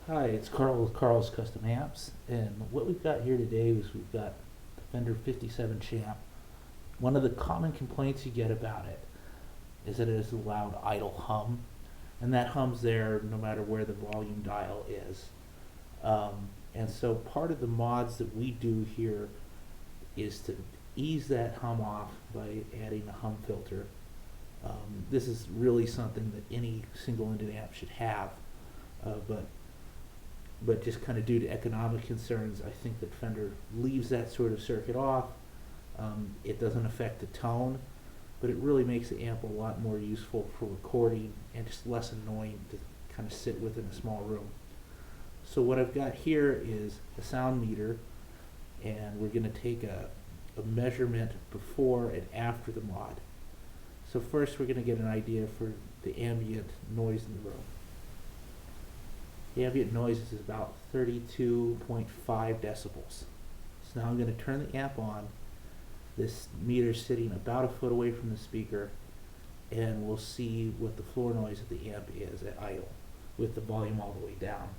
Hi, it's Carl with Carl's Custom Amps, and what we've got here today is we've got the Fender 57 Champ. One of the common complaints you get about it is that it has a loud idle hum, and that hum's there no matter where the volume dial is. And so part of the mods that we do here is to ease that hum off by adding a hum filter. This is really something that any single-ended amp should have, but just kind of due to economic concerns, I think that Fender leaves that sort of circuit off. It doesn't affect the tone, but it really makes the amp a lot more useful for recording and just less annoying to kind of sit with in a small room. So what I've got here is a sound meter, and we're going to take a measurement before and after the mod. So first we're going to get an idea for the ambient noise in the room. The ambient noise is about 32.5 decibels. So now I'm going to turn the amp on. This meter's sitting about a foot away from the speaker, and we'll see what the floor noise of the amp is at idle with the volume all the way down.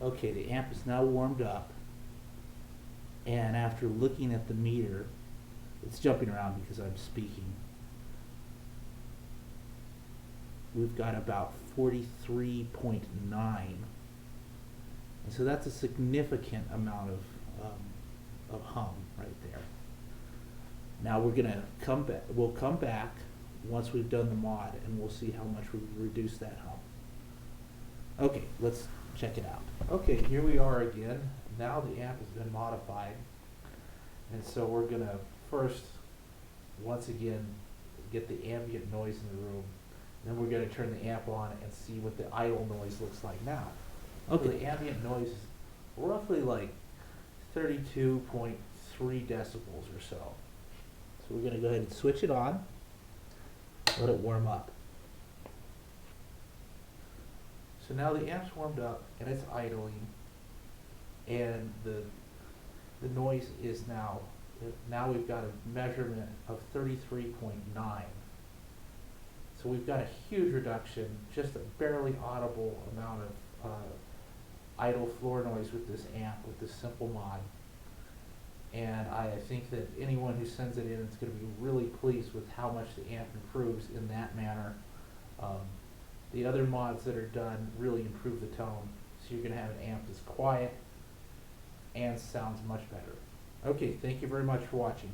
Okay, the amp is now warmed up, and after looking at the meter, it's jumping around because I'm speaking. We've got about 43.9, and so that's a significant amount of hum right there. Now we're gonna come back. We'll come back once we've done the mod, and we'll see how much we reduce that hum. Okay, let's check it out. Okay, here we are again. Now the amp has been modified, and so we're gonna first, once again, get the ambient noise in the room. Then we're going to turn the amp on and see what the idle noise looks like now. Okay, the ambient noise is roughly like 32.3 decibels or so. So we're going to go ahead and switch it on, let it warm up. So now the amp's warmed up and it's idling, and the noise is now we've got a measurement of 33.9. So we've got a huge reduction, just a barely audible amount of idle floor noise with this amp, with this simple mod. And I think that anyone who sends it in is going to be really pleased with how much the amp improves in that manner. The other mods that are done really improve the tone, so you're going to have an amp that's quiet and sounds much better. Okay, thank you very much for watching.